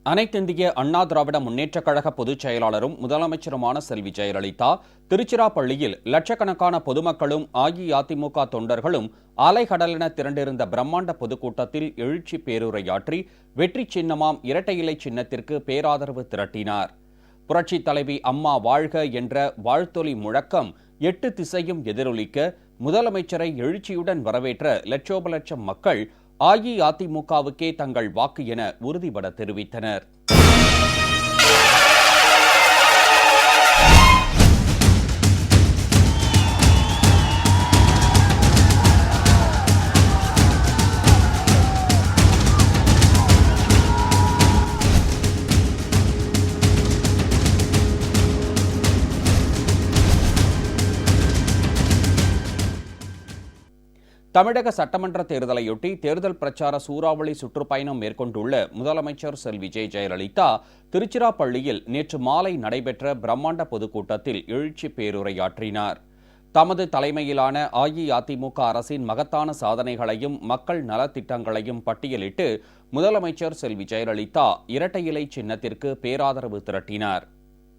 அனைத்திந்திய அண்ணா திராவிட முன்னேற்றக் கழக பொதுச் செயலாளரும் முதலமைச்சருமான செல்வி ஜெயலலிதா திருச்சிராப்பள்ளியில் லட்சக்கணக்கான பொதுமக்களும் அஇஅதிமுக தொண்டர்களும் அலைகடலென திரண்டிருந்த பிரம்மாண்ட பொதுக்கூட்டத்தில் எழுச்சி பேருரையாற்றி வெற்றி சின்னமாம் இரட்டை இலை சின்னத்திற்கு பேராதரவு திரட்டினார். புரட்சித் தலைவி அம்மா வாழ்க என்ற வாழ்த்தொலி முழக்கம் 8 திசையும் எதிரொலிக்க முதலமைச்சரை எழுச்சியுடன் வரவேற்ற லட்சோப லட்சம் மக்கள் அஇஅதிமுகவுக்கே தங்கள் வாக்கு என உறுதிபட தெரிவித்தனர். தமிழக சட்டமன்ற தேர்தலையொட்டி தேர்தல் பிரச்சார சூறாவளி சுற்றுப்பயணம் மேற்கொண்டுள்ள முதலமைச்சர் செல்வி ஜெயலலிதா திருச்சிராப்பள்ளியில் நேற்று மாலை நடைபெற்ற பிரம்மாண்ட பொதுக்கூட்டத்தில் எழுச்சி பேருரையாற்றினார். தமது தலைமையிலான அஇஅதிமுக அரசின் மகத்தான சாதனைகளையும் மக்கள் நலத்திட்டங்களையும் பட்டியலிட்டு முதலமைச்சர் செல்வி ஜெயலலிதா இரட்டை இலை சின்னத்திற்கு பேராதரவு திரட்டினார்.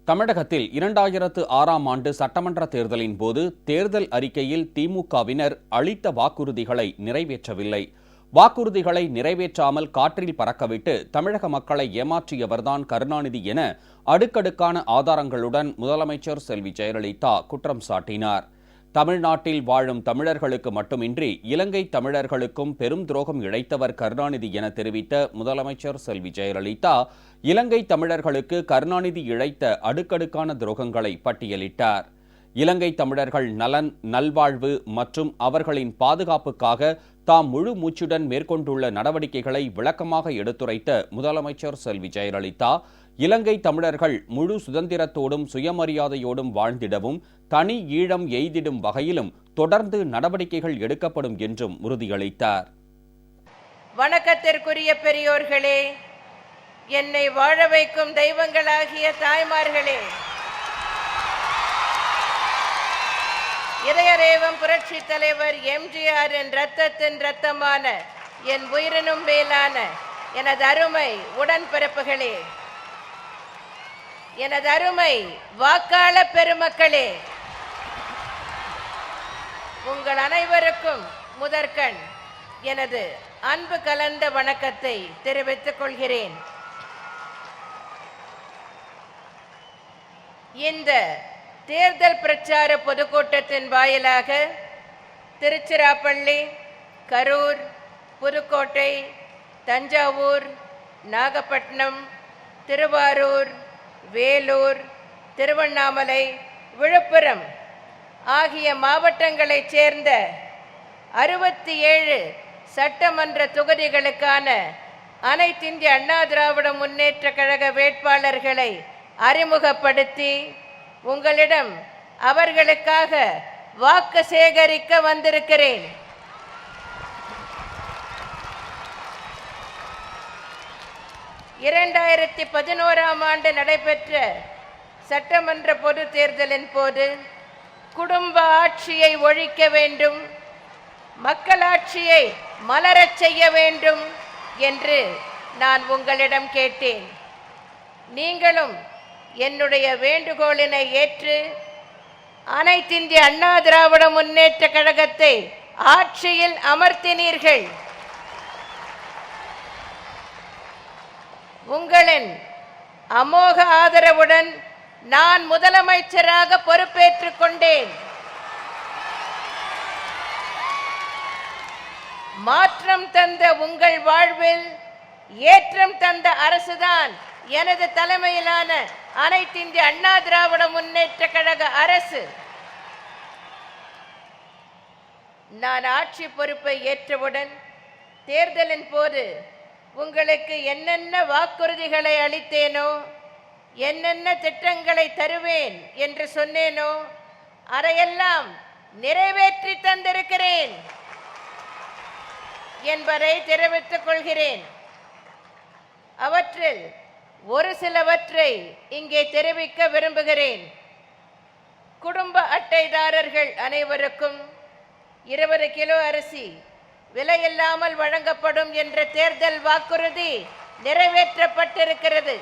தமிழகத்தில் 2006ஆம் ஆண்டு சட்டமன்ற தேர்தலின் போது தேர்தல் அறிக்கையில் திமுகவினர் அளித்த வாக்குறுதிகளை நிறைவேற்றவில்லை. வாக்குறுதிகளை நிறைவேற்றாமல் காற்றில் பறக்கவிட்டு தமிழக மக்களை ஏமாற்றியவர்தான் கருணாநிதி என அடுக்கடுக்கான ஆதாரங்களுடன் முதலமைச்சர் செல்வி ஜெயலலிதா குற்றம் சாட்டினார். தமிழ்நாட்டில் வாழும் தமிழர்களுக்கு மட்டுமின்றி இலங்கை தமிழர்களுக்கும் பெரும் துரோகம் இழைத்தவர் கருணாநிதி என தெரிவித்த முதலமைச்சர் செல்வி ஜெயலலிதா இலங்கை தமிழர்களுக்கு கருணாநிதி இழைத்த அடுக்கடுக்கான துரோகங்களை பட்டியலிட்டார். இலங்கை தமிழர்கள் நலன், நல்வாழ்வு மற்றும் அவர்களின் பாதுகாப்புக்காக தாம் முழு மூச்சுடன் மேற்கொண்டுள்ள நடவடிக்கைகளை விளக்கமாக எடுத்துரைத்த முதலமைச்சர் செல்வி ஜெயலலிதா இலங்கை தமிழர்கள் முழு சுதந்திரத்தோடும் சுயமரியாதையோடும் வாழ்ந்திடவும் தனி ஈழம் எய்திடும் வகையிலும் தொடர்ந்து நடவடிக்கைகள் எடுக்கப்படும் என்றும் உறுதியளித்தார். வணக்கத்திற்குரிய பெரியோர்களே, என்னை வாழ வைக்கும் தெய்வங்களாகிய தாய்மார்களே, இதயதேவம் புரட்சி தலைவர் எம்ஜிஆரின் ரத்தத்தின் ரத்தமான என் உயிரினும் மேலான எனது அருமை உடன்பிறப்புகளே, எனது அருமை வாக்காள பெருமக்களே, உங்கள் அனைவருக்கும் முதற்கண் எனது அன்பு கலந்த வணக்கத்தை தெரிவித்துக் கொள்கிறேன். இந்த தேர்தல் பிரச்சார பொதுக்கூட்டத்தின் வாயிலாக திருச்சிராப்பள்ளி, கரூர், புதுக்கோட்டை, தஞ்சாவூர், நாகப்பட்டினம், திருவாரூர், வேலூர், திருவண்ணாமலை, விழுப்புரம் ஆகிய மாவட்டங்களைச் சேர்ந்த 67 சட்டமன்ற தொகுதிகளுக்கான அனைத்திந்திய அண்ணா திராவிட முன்னேற்றக் கழக வேட்பாளர்களை அறிமுகப்படுத்தி உங்களிடம் அவர்களுக்காக வாக்கு சேகரிக்க வந்திருக்கிறேன். இரண்டாயிரத்தி 11ஆம் ஆண்டு நடைபெற்ற சட்டமன்ற பொது தேர்தலின் போது குடும்ப ஆட்சியை ஒழிக்க வேண்டும், மக்களாட்சியை மலரச் செய்ய வேண்டும் என்று நான் உங்களிடம் கேட்டேன். நீங்களும் என்னுடைய வேண்டுகோளினை ஏற்று அனைத்திந்திய அண்ணா திராவிட முன்னேற்ற கழகத்தை ஆட்சியில் அமர்த்தினீர்கள். உங்களின் அமோக ஆதரவுடன் நான் முதலமைச்சராக பொறுப்பேற்றுக் கொண்டேன். மாற்றம் தந்த உங்கள் வாழ்வில் ஏற்றம் தந்த அரசுதான் எனது தலைமையிலான அனைத்திந்திய அண்ணா திராவிட முன்னேற்ற கழக அரசு. நான் ஆட்சி பொறுப்பை ஏற்றவுடன் தேர்தலின் போது உங்களுக்கு என்னென்ன வாக்குறுதிகளை அளித்தேனோ, என்னென்ன திட்டங்களை தருவேன் என்று சொன்னேனோ அதையெல்லாம் நிறைவேற்றி தந்திருக்கிறேன் என்பதை தெரிவித்துக் கொள்கிறேன். அவற்றில் ஒரு சிலவற்றை இங்கே தெரிவிக்க விரும்புகிறேன். குடும்ப அட்டைதாரர்கள் அனைவருக்கும் 20 கிலோ அரிசி விலையில்லாமல் வழங்கப்படும் என்ற தேர்தல் வாக்குறுதி நிறைவேற்றப்பட்டிருக்கிறது.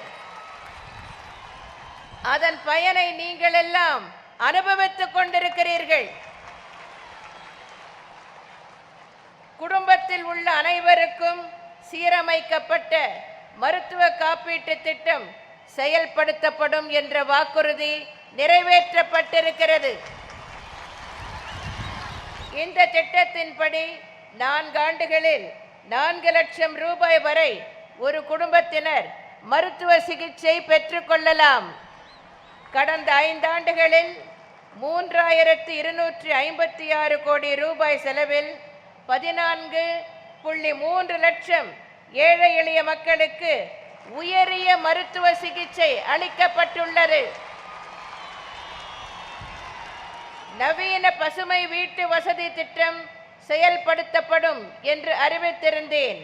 அதன் பயனை நீங்கள் எல்லாம் அனுபவித்துக் கொண்டிருக்கிறீர்கள். குடும்பத்தில் உள்ள அனைவருக்கும் சீரமைக்கப்பட்ட மருத்துவ காப்பீட்டு திட்டம் செயல்படுத்தப்படும் என்ற வாக்குறுதி நிறைவேற்றப்பட்டிருக்கிறது. இந்த திட்டத்தின்படி 4 ஆண்டுகளில் 4 லட்சம் ரூபாய் வரை ஒரு குடும்பத்தினர் மருத்துவ சிகிச்சை பெற்றுக்கொள்ளலாம். கடந்த 5 ஆண்டுகளில் 3256 கோடி ரூபாய் செலவில் 14.3 லட்சம் ஏழை எளிய மக்களுக்கு உயரிய மருத்துவ சிகிச்சை அளிக்கப்பட்டுள்ளது. நவீன பசுமை வீட்டு வசதி திட்டம் செயல்படுத்தப்படும் என்று அறிவித்திருந்தேன்.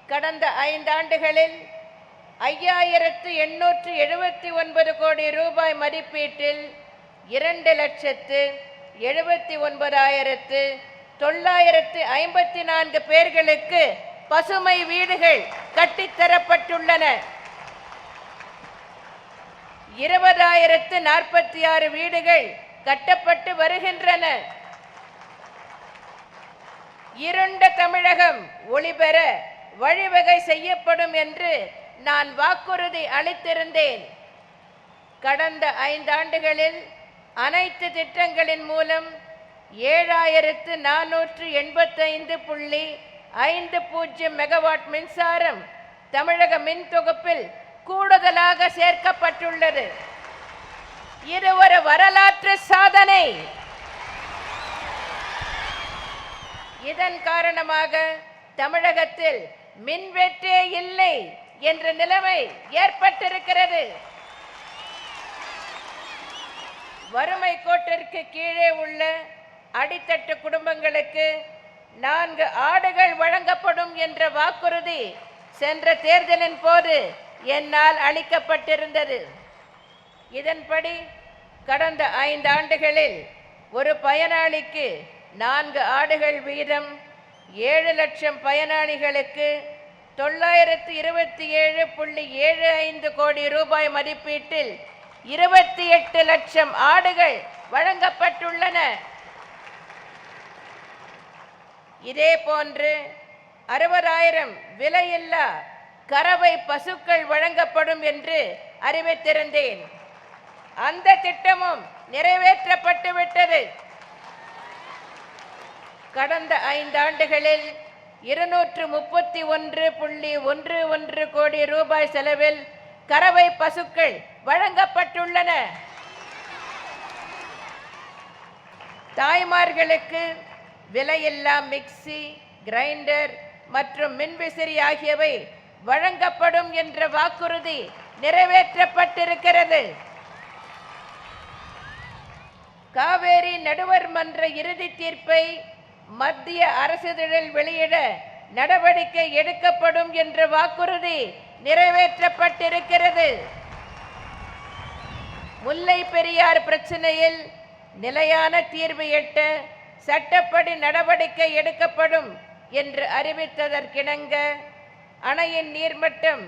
கடந்த 5 ஆண்டுகளில் 5879 கோடி ரூபாய் மதிப்பீட்டில் 2,79,954 பேர்களுக்கு பசுமை வீடுகள் கட்டித்தரப்பட்டுள்ளன. 20,046 வீடுகள் கட்டப்பட்டு வருகின்றன. இருண்ட தமிழகம் ஒளிபெற வழிவகை செய்யப்படும் என்று நான் வாக்குறுதி அளித்திருந்தேன். கடந்த 5 ஆண்டுகளில் அனைத்து திட்டங்களின் மூலம் 7485.50 மெகாவாட் மின்சாரம் தமிழக மின் தொகுப்பில் கூடுதலாக சேர்க்கப்பட்டுள்ளது. இது ஒரு வரலாற்று சாதனை. இதன் காரணமாக தமிழகத்தில் மின்வெட்டே இல்லை என்ற நிலைமை ஏற்பட்டிருக்கிறது. வறுமை கோட்டிற்கு கீழே உள்ள அடித்தட்டு குடும்பங்களுக்கு 4 ஆடுகள் வழங்கப்படும் என்ற வாக்குறுதி சென்ற தேர்தலின் போது என்னால் அளிக்கப்பட்டிருந்தது. இதன்படி கடந்த 5 ஆண்டுகளில் ஒரு பயனாளிக்கு 4 ஆடுகள் வீதம் 7 லட்சம் பயனாளிகளுக்கு 927.75 கோடி ரூபாய் மதிப்பீட்டில் 28 லட்சம் ஆடுகள் வழங்கப்பட்டுள்ளன. இதே போன்று 60,000 விலையில்லா கறவை பசுக்கள் வழங்கப்படும் என்று அறிவித்திருந்தேன். அந்த திட்டமும் நிறைவேற்றப்பட்டு விட்டது. கடந்த 5 ஆண்டுகளில் 231.11 கோடி ரூபாய் செலவில் கறவை பசுக்கள் வழங்கப்பட்டுள்ளன. தாய்மார்களுக்கு விலையில்லா மிக்சி, கிரைண்டர் மற்றும் மின்விசிறி ஆகியவை வழங்கப்படும் என்ற வாக்குறுதி நிறைவேற்றப்பட்டிருக்கிறது. காவேரி நடுவர் மன்ற இறுதி தீர்ப்பை மத்திய அரசிதழில் வெளியிட நடவடிக்கை எடுக்கப்படும் என்ற வாக்குறுதி நிறைவேற்றப்பட்டிருக்கிறது. முல்லை பெரியார் பிரச்சனையில் நிலையான தீர்வு எட்ட சட்டப்படி நடவடிக்கை எடுக்கப்படும் என்று அறிவித்ததற்கிணங்க அணையின் நீர்மட்டம்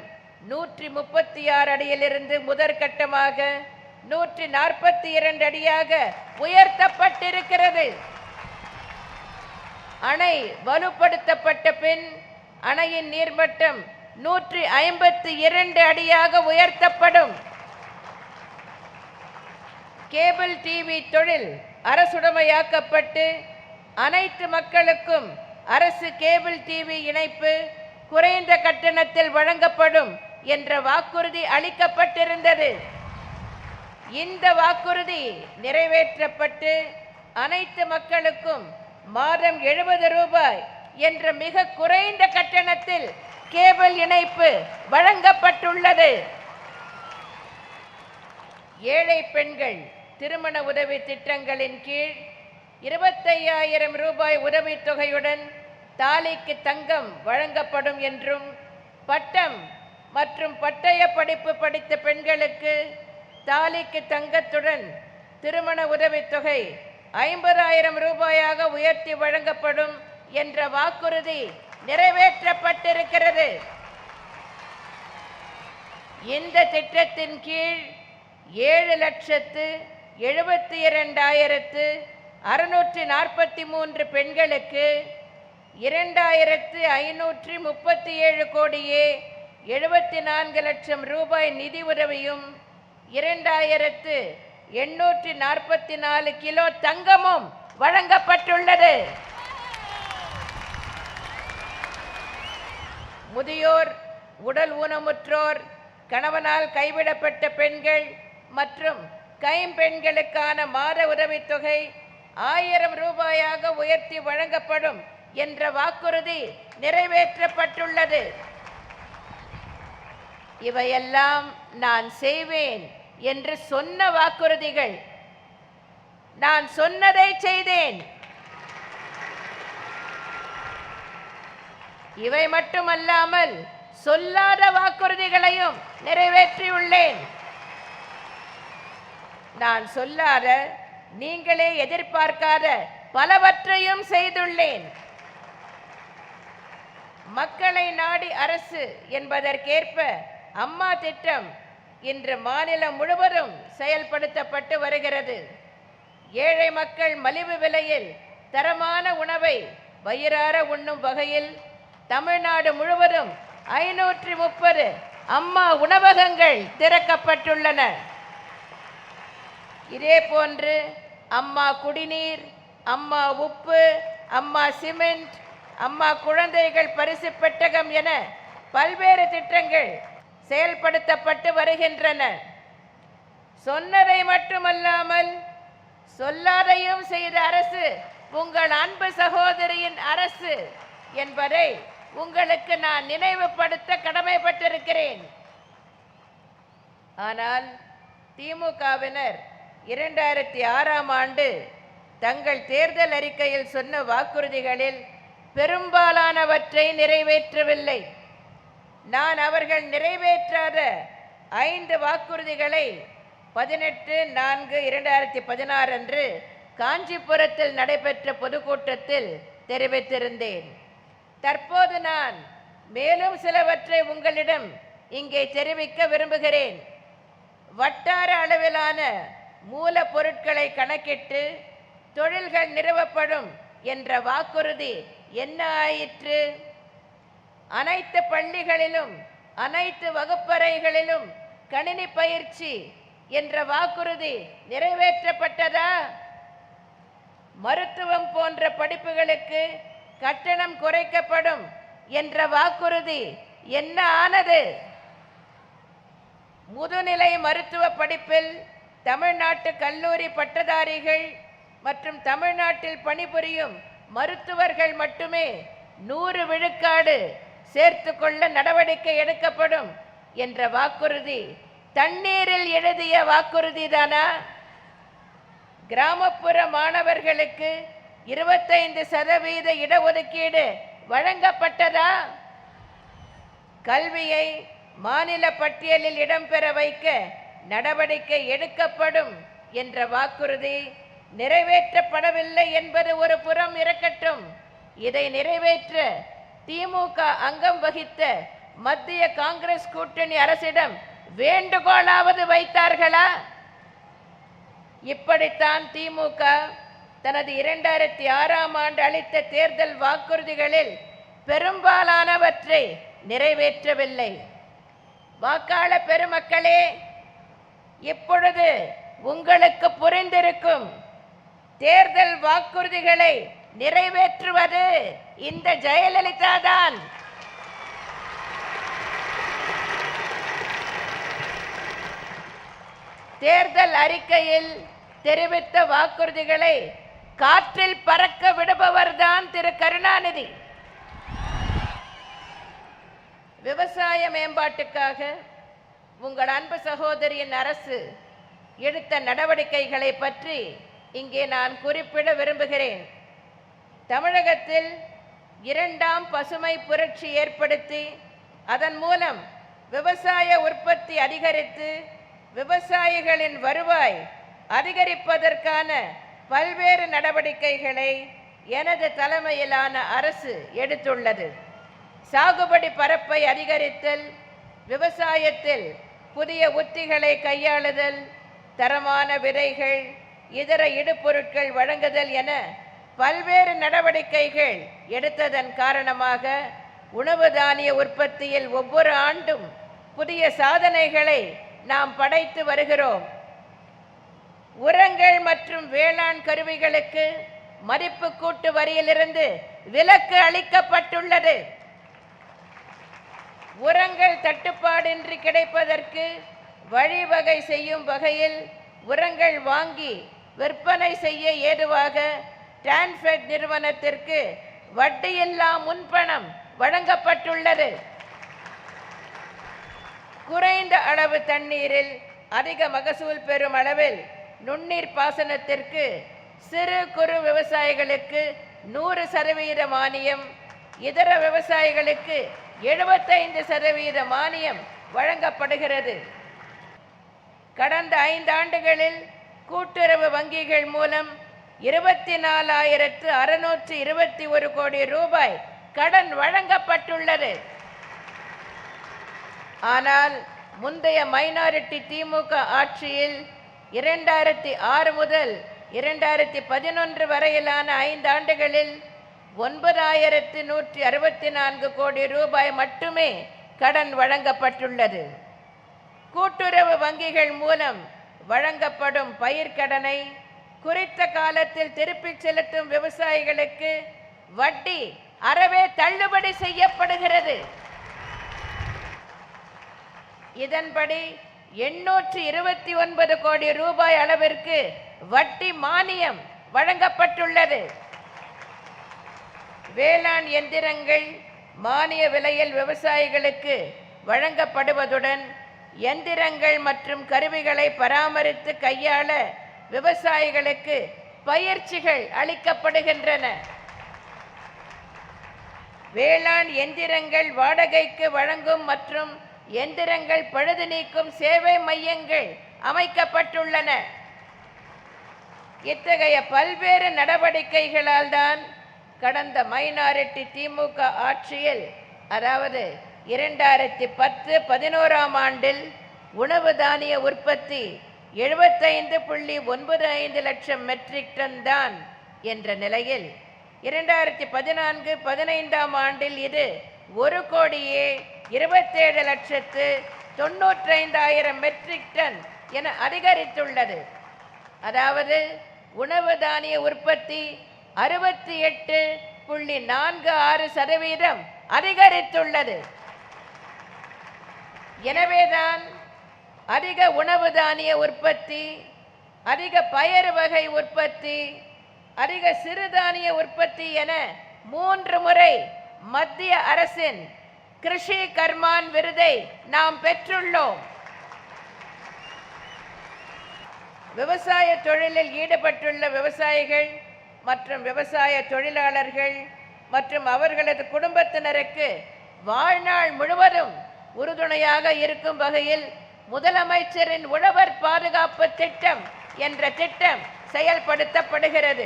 136 அடியிலிருந்து முதற்கட்டமாக 142 அடியாக உயர்த்தப்பட்டிருக்கிறது. அணை வலுப்படுத்தப்பட்ட பின் அணையின் நீர்மட்டம் 152 அடியாக உயர்த்தப்படும். கேபிள் டிவி தொழில் அரசுடைமையாக்கப்பட்டு அனைத்து மக்களுக்கும் அரசு கேபிள் டிவி இணைப்பு குறைந்த கட்டணத்தில் வழங்கப்படும் என்ற வாக்குறுதி அளிக்கப்பட்டிருந்தது. இந்த வாக்குறுதி நிறைவேற்றப்பட்டு அனைத்து மக்களுக்கும் மாதம் 70 ரூபாய் என்ற மிக குறைந்த கட்டணத்தில் கேபிள் இணைப்பு வழங்கப்பட்டுள்ளது. ஏழை பெண்கள் திருமண உதவி திட்டங்களின் கீழ் 25,000 ரூபாய் உதவித்தொகையுடன் தாலிக்கு தங்கம் வழங்கப்படும் என்றும், பட்டம் மற்றும் பட்டய படிப்பு படித்த பெண்களுக்கு தாலிக்கு தங்கத்துடன் திருமண உதவித்தொகை 50,000 ரூபாயாக உயர்த்தி வழங்கப்படும் என்ற வாக்குறுதி நிறைவேற்றப்பட்டிருக்கிறது. இந்த திட்டத்தின் கீழ் 7,72,643 பெண்களுக்கு 2,537 கோடியே 74 லட்சம் ரூபாய் நிதி உதவியும் 2,844 கிலோ தங்கமும் வழங்கப்பட்டுள்ளது. முதியோர், உடல் ஊனமுற்றோர், கணவனால் கைவிடப்பட்ட பெண்கள் மற்றும் கைம்பெண்களுக்கான மாத உதவித்தொகை 1000 ரூபாயாக உயர்த்தி வழங்கப்படும் என்ற வாக்குறுதி நிறைவேற்றப்பட்டுள்ளது. இவையெல்லாம் நான் செய்வேன் என்று சொன்ன வாக்குறுதிகள். நான் சொன்னதை செய்தேன். இவை மட்டுமல்லாமல் சொல்லாத வாக்குறுதிகளையும் நிறைவேற்றியுள்ளேன். நான் சொல்லாத, நீங்களே எதிர்பார்க்காத பலவற்றையும் செய்துள்ளேன். மக்களை நாடி அரசு என்பதற்கேற்ப அம்மா திட்டம் இன்று மாநிலம் முழுவதும் செயல்படுத்தப்பட்டு வருகிறது. ஏழை மக்கள் மலிவு விலையில் தரமான உணவை வயிறார உண்ணும் வகையில் தமிழ்நாடு முழுவதும் 530 அம்மா உணவகங்கள் திறக்கப்பட்டுள்ளன. இதேபோன்று அம்மா குடிநீர், அம்மா உப்பு, அம்மா சிமெண்ட், அம்மா குழந்தைகள் பரிசு பெட்டகம் என பல்வேறு திட்டங்கள் செயல்படுத்தப்பட்டு வருகின்றன. சொன்னதை மட்டுமல்லாமல் சொல்லாதையும் செய்த அரசு உங்கள் அன்பு சகோதரியின் அரசு என்பதை உங்களுக்கு நான் நினைவுபடுத்த கடமைப்பட்டிருக்கிறேன். ஆனால் திமுகவினர் 2006ஆம் ஆண்டு தங்கள் தேர்தல் அறிக்கையில் சொன்ன வாக்குறுதிகளில் பெரும்பாலானவற்றை நிறைவேற்றவில்லை. நான் அவர்கள் நிறைவேற்றாத 5 வாக்குறுதிகளை 18/4/2016 அன்று காஞ்சிபுரத்தில் நடைபெற்ற பொதுக்கூட்டத்தில் தெரிவித்திருந்தேன். தற்போது நான் மேலும் சிலவற்றை உங்களிடம் இங்கே தெரிவிக்க விரும்புகிறேன். வட்டார அளவிலான மூலப்பொருட்களை கணக்கிட்டு தொழில்கள் நிறுவப்படும் என்ற வாக்குறுதி என்ன ஆயிற்று? அனைத்து பள்ளிகளிலும் அனைத்து வகுப்பறைகளிலும் கணினி பயிற்சி என்ற வாக்குறுதி நிறைவேற்றப்பட்டதா? மருத்துவம் போன்ற படிப்புகளுக்கு கட்டணம் குறைக்கப்படும் என்ற வாக்குறுதி என்ன ஆனது? முதுநிலை மருத்துவ படிப்பில் தமிழ்நாட்டு கல்லூரி பட்டதாரிகள் மற்றும் தமிழ்நாட்டில் பணிபுரியும் மருத்துவர்கள் மட்டுமே 100 விழுக்காடு சேர்த்து கொள்ள நடவடிக்கை எடுக்கப்படும் என்ற வாக்குறுதி தண்ணீரில் எழுதிய வாக்குறுதி தானா? கிராமப்புற மாணவர்களுக்கு 25% இடஒதுக்கீடு வழங்கப்பட்டதா? கல்வியை மாநில பட்டியலில் இடம்பெற வைக்க நடவடிக்கை எடுக்கப்படும் என்ற வாக்குறுதி நிறைவேற்றப்படவில்லை என்பது ஒரு புறம் இருக்கட்டும். இதை நிறைவேற்ற திமுக அங்கம் வகித்த மத்திய காங்கிரஸ் கூட்டணி அரசிடம் வேண்டுகோளாவது வைத்தார்களா? இப்படித்தான் திமுக தனது 2006ஆம் ஆண்டு அளித்த தேர்தல் வாக்குறுதிகளில் பெரும்பாலானவற்றை நிறைவேற்றவில்லை. வாக்காளர் பெருமக்களே, இப்பொழுது உங்களுக்கு புரிந்திருக்கும். தேர்தல் வாக்குறுதிகளை நிறைவேற்றுவது இந்த ஜெயலலிதா தான். தேர்தல் அறிக்கையில் தெரிவித்த வாக்குறுதிகளை காற்றில் பறக்க விடுபவர்தான் திரு கருணாநிதி. விவசாய மேம்பாட்டுக்காக உங்கள் அன்பு சகோதரியின் அரசு எடுத்த நடவடிக்கைகளை பற்றி இங்கே நான் குறிப்பிட விரும்புகிறேன். தமிழகத்தில் 2ஆம் பசுமை புரட்சி ஏற்படுத்தி அதன் மூலம் விவசாய உற்பத்தி அதிகரித்து விவசாயிகளின் வருவாய் அதிகரிப்பதற்கான பல்வேறு நடவடிக்கைகளை எனது தலைமையிலான அரசு எடுத்துள்ளது. சாகுபடி பரப்பை அதிகரித்தல், விவசாயத்தில் புதிய உத்திகளை கையாளுதல், தரமான விதைகள், இதர இடுபொருட்கள் வழங்குதல் என பல்வேறு நடவடிக்கைகள் எடுத்ததன் காரணமாக உணவு தானிய உற்பத்தியில் ஒவ்வொரு ஆண்டும் புதிய சாதனைகளை நாம் படைத்து வருகிறோம். உரங்கள் மற்றும் வேளாண் கருவிகளுக்கு மதிப்பு கூட்டு வரியிலிருந்து விலக்கு அளிக்கப்பட்டுள்ளது. உரங்கள் தட்டுப்பாடின்றி கிடைப்பதற்கு வழிவகை செய்யும் வகையில் உரங்கள் வாங்கி விற்பனை செய்ய ஏதுவாக டிரான்ஃபெட் நிறுவனத்திற்கு வட்டியில்லா முன்பணம் வழங்கப்பட்டுள்ளது. குறைந்த அளவு தண்ணீரில் அதிக மகசூல் பெறும் அளவில் நுண்ணீர் பாசனத்திற்கு சிறு குறு விவசாயிகளுக்கு 100% மானியம், இதர விவசாயிகளுக்கு 75% மானியம் வழங்கப்படுகிறது. கடந்த 5 ஆண்டுகளில் கூட்டுறவு வங்கிகள் மூலம் 24,621 கோடி ரூபாய் கடன் வழங்கப்பட்டுள்ளது. ஆனால் முந்தைய மைனாரிட்டி திமுக ஆட்சியில் 2006 முதல் 2011 வரையிலான 5 ஆண்டுகளில் 9,164 கோடி ரூபாய் மட்டுமே கடன் வழங்கப்பட்டுள்ளது. கூட்டுறவு வங்கிகள் மூலம் வழங்கப்படும் பயிர்க்கடனை குறித்த காலத்தில் திருப்பிச் செலுத்தும் விவசாயிகளுக்கு வட்டி அறவே தள்ளுபடி செய்யப்படுகிறது. இதன்படி 829 கோடி ரூபாய் அளவிற்கு வட்டி மானியம் வழங்கப்பட்டுள்ளது. வேளாண் எந்திரங்கள் மானிய விலையில் விவசாயிகளுக்கு வழங்கப்படுவதுடன் எந்திரங்கள் மற்றும் கருவிகளை பராமரித்து கையாள விவசாயிகளுக்கு பயிற்சிகள் அளிக்கப்படுகின்றன. வேளாண் எந்திரங்கள் வாடகைக்கு வழங்கும் மற்றும் எந்திரங்கள் பழுது நீக்கும் சேவை மையங்கள் அமைக்கப்பட்டுள்ளன. இத்தகைய பல்வேறு நடவடிக்கைகளால் தான் கடந்த மைனாரிட்டி திமுக ஆட்சியில், அதாவது 2010-11 ஆண்டில் உணவு தானிய உற்பத்தி 75.95 லட்சம் மெட்ரிக் டன் தான் என்ற நிலையில் 2014-15 ஆண்டில் இது 1,27,95,000 மெட்ரிக் டன் என அதிகரித்துள்ளது. அதாவது உணவு தானிய உற்பத்தி 68.46% அதிகரித்துள்ளது. எனவேதான் அதிக உணவு தானிய உற்பத்தி, அதிக பயறு வகை உற்பத்தி, அதிக சிறுதானிய உற்பத்தி என 3 முறை மத்திய அரசின் கிருஷி கர்மான் விருதை நாம் பெற்றுள்ளோம். விவசாய தொழிலில் ஈடுபட்டுள்ள விவசாயிகள் மற்றும் விவசாய தொழிலாளர்கள் மற்றும் அவர்களது குடும்பத்தினருக்கு வாழ்நாள் முழுவதும் உறுதுணையாக இருக்கும் வகையில் முதலமைச்சரின் உழவர் பாதுகாப்பு திட்டம் என்ற திட்டம் செயல்படுத்தப்படுகிறது.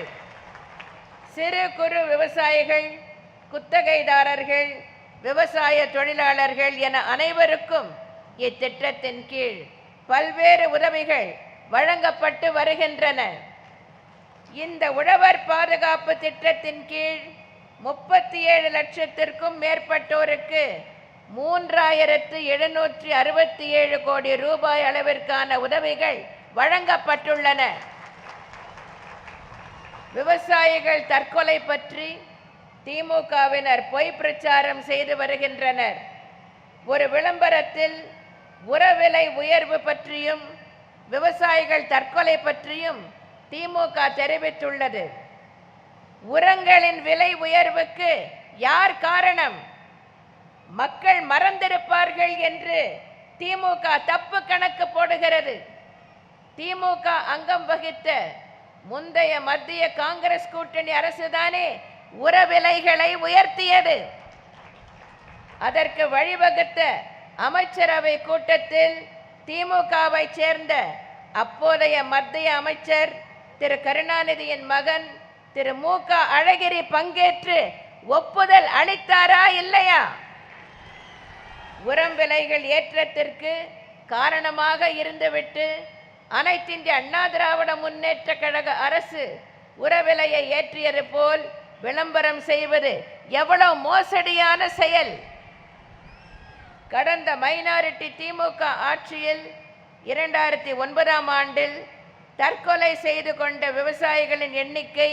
சிறு குறு விவசாயிகள், குத்தகைதாரர்கள், விவசாய தொழிலாளர்கள் என அனைவருக்கும் இத்திட்டத்தின் கீழ் பல்வேறு உதவிகள் வழங்கப்பட்டு வருகின்றன. இந்த உழவர் பாதுகாப்பு திட்டத்தின் கீழ் 37 லட்சத்திற்கும் மேற்பட்டோருக்கு 3,767 கோடி ரூபாய் அளவிற்கான உதவிகள் வழங்கப்பட்டுள்ளன. விவசாயிகள் தற்கொலை பற்றி திமுகவினர் பொய் பிரச்சாரம் செய்து வருகின்றனர். ஒரு விளம்பரத்தில் உரவிலை உயர்வு பற்றியும் விவசாயிகள் தற்கொலை பற்றியும் திமுக தெரிவித்துள்ளது. உரங்களின் விலை உயர்வுக்கு யார் காரணம்? மக்கள் மறந்திருப்பார்கள் என்று திமுக தப்பு கணக்கு போடுகிறது. திமுக அங்கம் வகித்த முந்தைய மத்திய காங்கிரஸ் கூட்டணி அரசுதானே உர விலைகளை உயர்த்தியது. அதற்கு வழிவகுத்த அமைச்சரவை கூட்டத்தில் திமுகவை சேர்ந்த அப்போதைய மத்திய அமைச்சர் திரு கருணாநிதியின் மகன் திரு மு.க. அழகிரி பங்கேற்று ஒப்புதல் அளித்தாரா இல்லையா? உரம் விலைகள் ஏற்றத்திற்கு காரணமாக இருந்துவிட்டு அனைத்திந்திய அண்ணா திராவிட முன்னேற்ற கழக அரசு உரவிலையை ஏற்றியது போல் விளம்பரம் செய்வது எவ்வளவு மோசடியான செயல். கடந்த மைனாரிட்டி திமுக ஆட்சியில் 2009ஆம் ஆண்டில் தற்கொலை செய்து கொண்ட விவசாயிகளின் எண்ணிக்கை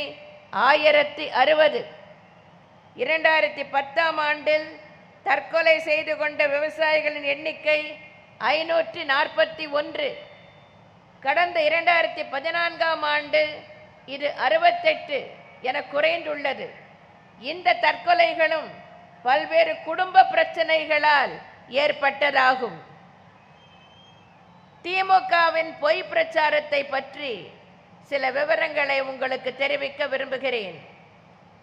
1060. 2010ஆம் ஆண்டில் தற்கொலை செய்து கொண்ட விவசாயிகளின் எண்ணிக்கை 541. கடந்த 2014ஆம் ஆண்டு இது 68 என குறைந்துள்ளது. இந்த தற்கொலைகளும் பல்வேறு குடும்ப பிரச்சனைகளால் ஏற்பட்டதாகும். திமுகவின் பொய் பிரச்சாரத்தை பற்றி சில விவரங்களை உங்களுக்கு தெரிவிக்க விரும்புகிறேன்.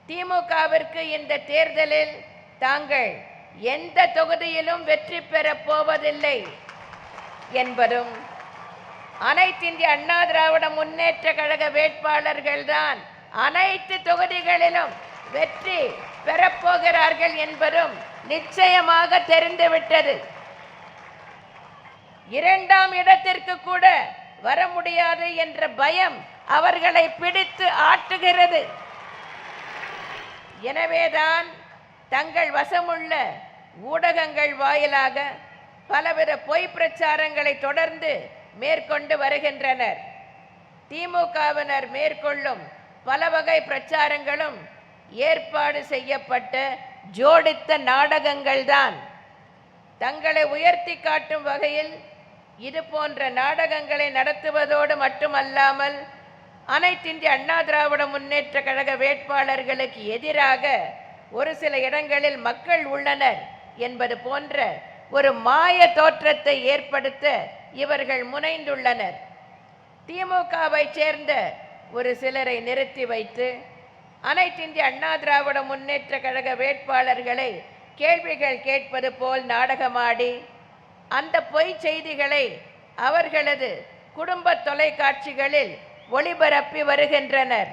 திமுகவிற்கு இந்த தேர்தலில் தாங்கள் எந்த தொகுதியிலும் வெற்றி பெறப் போவதில்லை என்பதும், அனைத்திந்திய அண்ணா திராவிட முன்னேற்ற கழக வேட்பாளர்கள்தான் அனைத்து தொகுதிகளிலும் வெற்றி பெறப்போகிறார்கள் என்பதும் நிச்சயமாக தெரிந்துவிட்டது. 2ஆம் இடத்திற்கு கூட வர முடியாது என்ற பயம் அவர்களை பிடித்து ஆட்டுகிறது. எனவேதான் தங்கள் வசமுள்ள ஊடகங்கள் வாயிலாக பலவித பொய் பிரச்சாரங்களை தொடர்ந்து மேற்கொண்டு வருகின்றனர். திமுகவினர் மேற்கொள்ளும் பல வகை பிரச்சாரங்களும் ஏற்பாடு செய்யப்பட்ட ஜோடித்த நாடகங்கள்தான். தங்களை உயர்த்தி காட்டும் வகையில் இது போன்ற நாடகங்களை நடத்துவதோடு மட்டுமல்லாமல் அனைத்திந்திய அண்ணா திராவிட முன்னேற்ற கழக வேட்பாளர்களுக்கு எதிராக ஒரு சில இடங்களில் மக்கள் உள்ளனர் என்பது போன்ற ஒரு மாய தோற்றத்தை ஏற்படுத்த இவர்கள் முனைந்துள்ளனர். திமுகவை சேர்ந்த ஒரு சிலரை நிறுத்தி வைத்து அனைத்திந்திய அண்ணா திராவிட முன்னேற்ற கழக வேட்பாளர்களை கேள்விகள் கேட்பது போல் நாடகமாடி அந்த பொய் செய்திகளை அவர்களது குடும்ப தொலைக்காட்சிகளில் ஒளிபரப்பி வருகின்றனர்.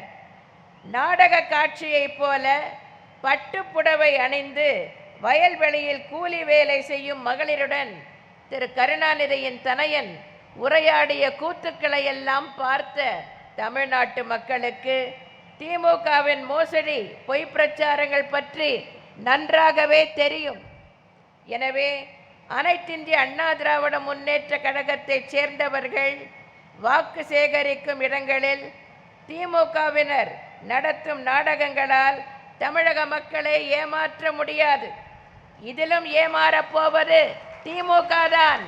நாடக காட்சியைப் போல பட்டுப்புடவை அணிந்து வயல்வெளியில் கூலி வேலை செய்யும் மகளிருடன் திரு கருணாநிதியின் தனையன் உரையாடிய கூத்துக்களை எல்லாம் பார்த்த தமிழ்நாட்டு மக்களுக்கு திமுகவின் மோசடி பொய் பிரச்சாரங்கள் பற்றி நன்றாகவே தெரியும். எனவே அனைத்திந்திய அண்ணா திராவிட முன்னேற்ற கழகத்தைச் சேர்ந்தவர்கள் வாக்கு சேகரிக்கும் இடங்களில் திமுகவினர் நடத்தும் நாடகங்களால் தமிழக மக்களை ஏமாற்ற முடியாது. இதிலும் ஏமாறப்போவது திமுக தான்.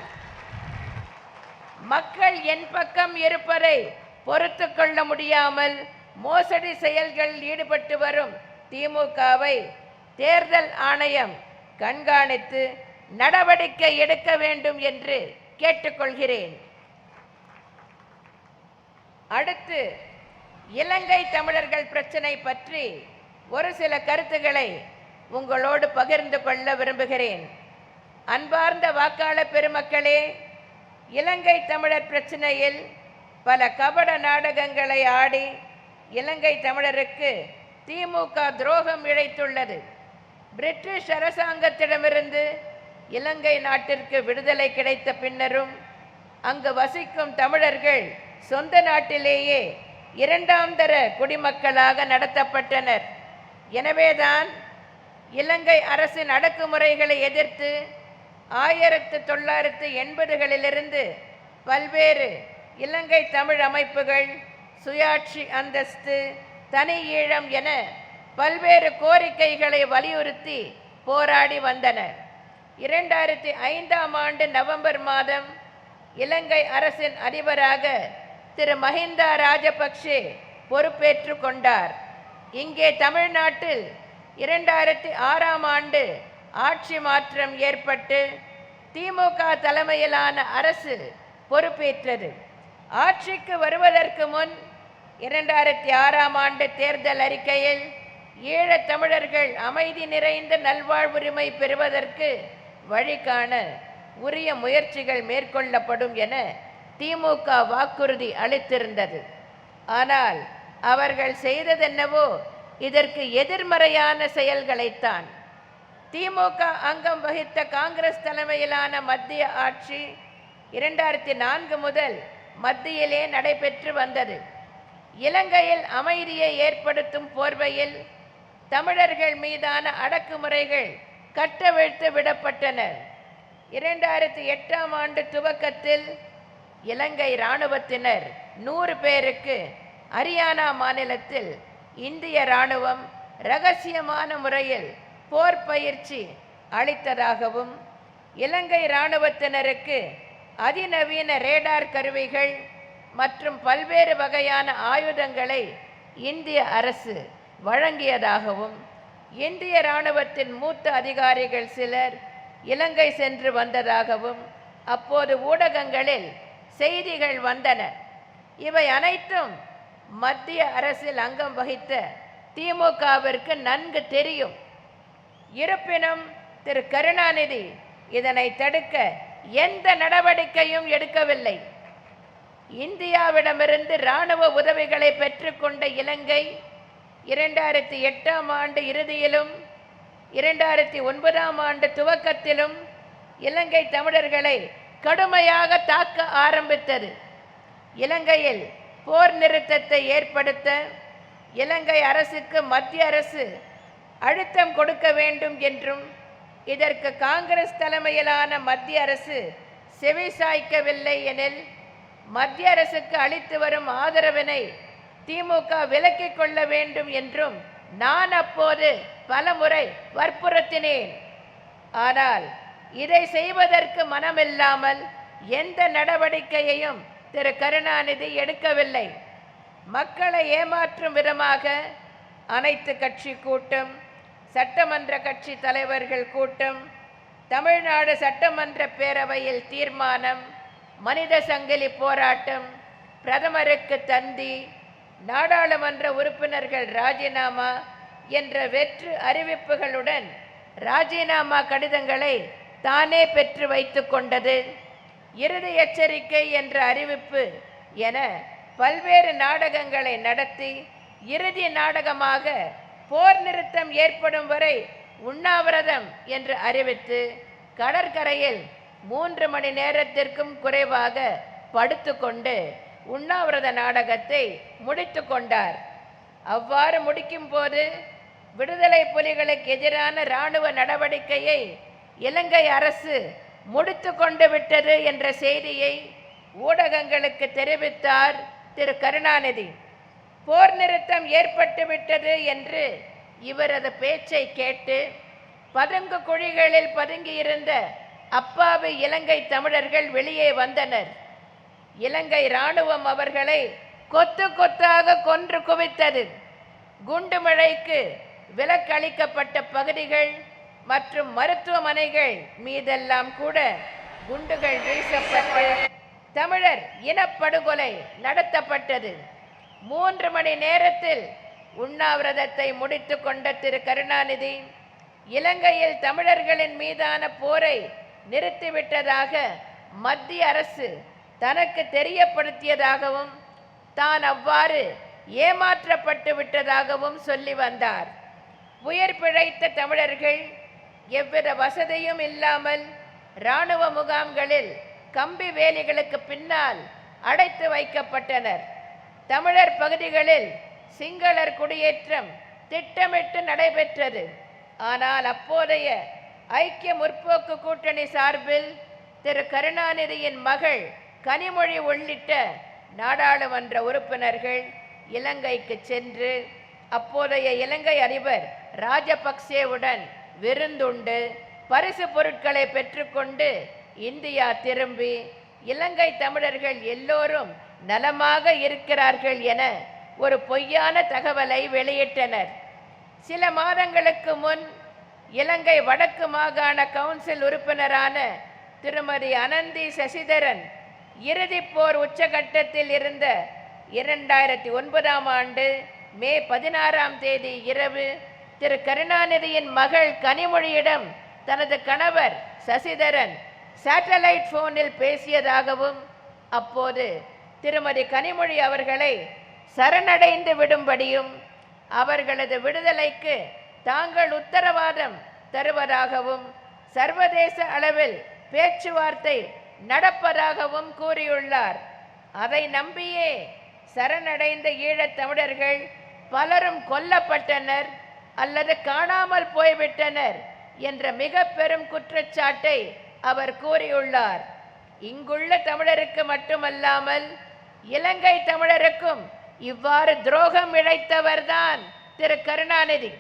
மக்கள் என் பக்கம் இருப்பதை பொறுத்து கொள்ள முடியாமல் மோசடி செயல்களில் ஈடுபட்டு வரும் திமுகவை தேர்தல் ஆணையம் கண்காணித்து நடவடிக்கை எடுக்க வேண்டும் என்று கேட்டுக்கொள்கிறேன். அடுத்து இலங்கை தமிழர்கள் பிரச்சனை பற்றி ஒரு சில கருத்துக்களை உங்களோடு பகிர்ந்து கொள்ள விரும்புகிறேன். அன்பார்ந்த வாக்காளர் பெருமக்களே, இலங்கை தமிழர் பிரச்சனையில் பல கபட நாடகங்களை ஆடி இலங்கை தமிழருக்கு திமுக துரோகம் இழைத்துள்ளது. பிரிட்டிஷ் அரசாங்கத்திடமிருந்து இலங்கை நாட்டிற்கு விடுதலை கிடைத்த பின்னரும் அங்கு வசிக்கும் தமிழர்கள் சொந்த நாட்டிலேயே 2ஆம் தர குடிமக்களாக நடத்தப்பட்டனர். எனவேதான் இலங்கை அரசின் அடக்குமுறைகளை எதிர்த்து 1980களிலிருந்து பல்வேறு இலங்கை தமிழ் அமைப்புகள் சுயாட்சி அந்தஸ்து, தனி ஈழம் என பல்வேறு கோரிக்கைகளை வலியுறுத்தி போராடி வந்தனர். 2005ஆம் ஆண்டு நவம்பர் மாதம் இலங்கை அரசின் அதிபராக திரு மஹிந்தா ராஜபக்சே பொறுப்பேற்று கொண்டார். இங்கே தமிழ்நாட்டில் 2006ஆம் ஆண்டு ஆட்சி மாற்றம் ஏற்பட்டு திமுக தலைமையிலான அரசு பொறுப்பேற்றது. ஆட்சிக்கு வருவதற்கு முன் 2006ஆம் ஆண்டு தேர்தல் அறிக்கையில் ஈழத் தமிழர்கள் அமைதி நிறைந்த நல்வாழ்வுரிமை பெறுவதற்கு வழிகாண உரிய முயற்சிகள் மேற்கொள்ளப்படும் என திமுக வாக்குறுதி அளித்திருந்தது. ஆனால் அவர்கள் செய்ததென்னவோ இதற்கு எதிர்மறையான செயல்களைத்தான். திமுக அங்கம் வகித்த காங்கிரஸ் தலைமையிலான மத்திய ஆட்சி 2004 முதல் மத்தியிலே நடைபெற்று வந்தது. இலங்கையில் அமைதியை ஏற்படுத்தும் போர்வையில் தமிழர்கள் மீதான அடக்குமுறைகள் கட்டவிழ்த்து விடப்பட்டனர். 2008ஆம் ஆண்டு துவக்கத்தில் இலங்கை இராணுவத்தினர் 100 பேருக்கு ஹரியானா மாநிலத்தில் இந்திய இராணுவம் இரகசியமான முறையில் போர் பயிற்சி அளித்ததாகவும், இலங்கை இராணுவத்தினருக்கு அதிநவீன ரேடார் கருவிகள் மற்றும் பல்வேறு வகையான ஆயுதங்களை இந்திய அரசு வழங்கியதாகவும், இந்திய இராணுவத்தின் மூத்த அதிகாரிகள் சிலர் இலங்கை சென்று வந்ததாகவும் அப்போது ஊடகங்களில் செய்திகள் வந்தன. இவை அனைத்தும் மத்திய அரசில் அங்கம் வகித்த திமுகவிற்கு நன்கு தெரியும். இருப்பினும் திரு கருணாநிதி இதனை தடுக்க எந்த நடவடிக்கையும் எடுக்கவில்லை. இந்தியாவிடமிருந்து இராணுவ உதவிகளை பெற்றுக்கொண்ட இலங்கை 2008ஆம் ஆண்டு இறுதியிலும் 2009ஆம் ஆண்டு துவக்கத்திலும் இலங்கை தமிழர்களை கடுமையாக தாக்க ஆரம்பித்தது. இலங்கையில் போர் நிறுத்தத்தை ஏற்படுத்த இலங்கை அரசுக்கு மத்திய அரசு அழுத்தம் கொடுக்க வேண்டும் என்றும், இதற்கு காங்கிரஸ் தலைமையிலான மத்திய அரசு செவிசாய்க்கவில்லை எனில் மத்திய அரசுக்கு அளித்து வரும் ஆதரவினை திமுக விலக்கிக் கொள்ள வேண்டும் என்றும் நான் அப்போது பலமுறை வற்புறுத்தினேன். ஆனால் இதை செய்வதற்கு மனமில்லாமல் எந்த நடவடிக்கையையும் திரு கருணாநிதி எடுக்கவில்லை. மக்களை ஏமாற்றும் விதமாக அனைத்து கட்சி கூட்டம், சட்டமன்ற கட்சி தலைவர்கள் கூட்டம், தமிழ்நாடு சட்டமன்ற பேரவையில் தீர்மானம், மனித சங்கிலி போராட்டம், பிரதமருக்கு தந்தி, நாடாளுமன்ற உறுப்பினர்கள் ராஜினாமா என்ற வெற்று அறிவிப்புகளுடன் ராஜினாமா கடிதங்களை தானே பெற்று வைத்து கொண்டது, இறுதி எச்சரிக்கை என்ற அறிவிப்பு என பல்வேறு நாடகங்களை நடத்தி இறுதி நாடகமாக போர் நிறுத்தம் ஏற்படும் வரை உண்ணாவிரதம் என்று அறிவித்து கடற்கரையில் 3 மணி நேரத்திற்கும் குறைவாக படுத்துக்கொண்டு உண்ணாவிரத நாடகத்தை முடித்து கொண்டார். அவ்வாறு முடிக்கும் போது விடுதலை புலிகளுக்கு எதிரான இராணுவ நடவடிக்கையை இலங்கை அரசு முடித்து கொண்டு விட்டது என்ற செய்தியை ஊடகங்களுக்கு தெரிவித்தார் திரு கருணாநிதி. போர் நிறுத்தம் ஏற்பட்டு விட்டது என்று இவரது பேச்சை கேட்டு பதுங்கு குழிகளில் பதுங்கியிருந்த அப்பாவி இலங்கை தமிழர்கள் வெளியே வந்தனர். இலங்கை இராணுவம் அவர்களை கொத்து கொத்தாக கொன்று குவித்தது. குண்டு மழைக்கு விலக்களிக்கப்பட்ட பகுதிகள் மற்றும் மருத்துவமனைகள் மீதெல்லாம் கூட குண்டுகள் வீசப்பட்டு தமிழர் இனப்படுகொலை நடத்தப்பட்டது. 3 மணி நேரத்தில் உண்ணாவிரதத்தை முடித்து கொண்ட திரு கருணாநிதி இலங்கையில் தமிழர்களின் மீதான போரை நிறுத்திவிட்டதாக மத்திய அரசு தனக்கு தெரியப்படுத்தியதாகவும் தான் அவ்வாறு ஏமாற்றப்பட்டு விட்டதாகவும் சொல்லி வந்தார். உயிர் பிழைத்த தமிழர்கள் எவ்வித வசதியும் இல்லாமல் இராணுவ முகாம்களில் கம்பி வேலிகளுக்கு பின்னால் அடைத்து வைக்கப்பட்டனர். தமிழர் பகுதிகளில் சிங்களர் குடியேற்றம் திட்டமிட்டு நடைபெற்றது. ஆனால் அப்போதைய ஐக்கிய முற்போக்கு கூட்டணி சார்பில் திரு கருணாநிதியின் மகள் கனிமொழி உள்ளிட்ட நாடாளுமன்ற உறுப்பினர்கள் இலங்கைக்கு சென்று அப்போதைய இலங்கை அதிபர் ராஜபக்சேவுடன் விருந்துண்டு பரிசு பொருட்களை பெற்றுக்கொண்டு இந்தியா திரும்பி இலங்கை தமிழர்கள் எல்லோரும் நலமாக இருக்கிறார்கள் என ஒரு பொய்யான தகவலை வெளியிட்டனர். சில மாதங்களுக்கு முன் இலங்கை வடக்கு மாகாண கவுன்சில் உறுப்பினரான திருமதி அனந்தி சசிதரன் இறுதிப் போர் உச்சகட்டத்தில் இருந்த 2009ஆம் ஆண்டு மே 16ஆம் தேதி இரவு திரு கருணாநிதியின் மகள் கனிமொழியிடம் தனது கணவர் சசிதரன் சேட்டலைட் போனில் பேசியதாகவும், அப்போது திருமதி கனிமொழி அவர்களை சரணடைந்து விடும்படியும் அவர்களது விடுதலைக்கு தாங்கள் உத்தரவாதம் தருவதாகவும் சர்வதேச அளவில் பேச்சுவார்த்தை நடப்பதாகவும் கூறியுள்ளார். அதை நம்பியே சரணடைந்த ஈழத் தமிழர்கள் பலரும் கொல்லப்பட்டனர் அல்லது காணாமல் போய்விட்டனர் என்ற மிக பெரும் குற்றச்சாட்டை அவர் கூறியுள்ளார். இங்குள்ள தமிழருக்கு மட்டுமல்லாமல் இலங்கை தமிழருக்கும் இவ்வாறு துரோகம் இழைத்தவர்தான் திரு கருணாநிதி.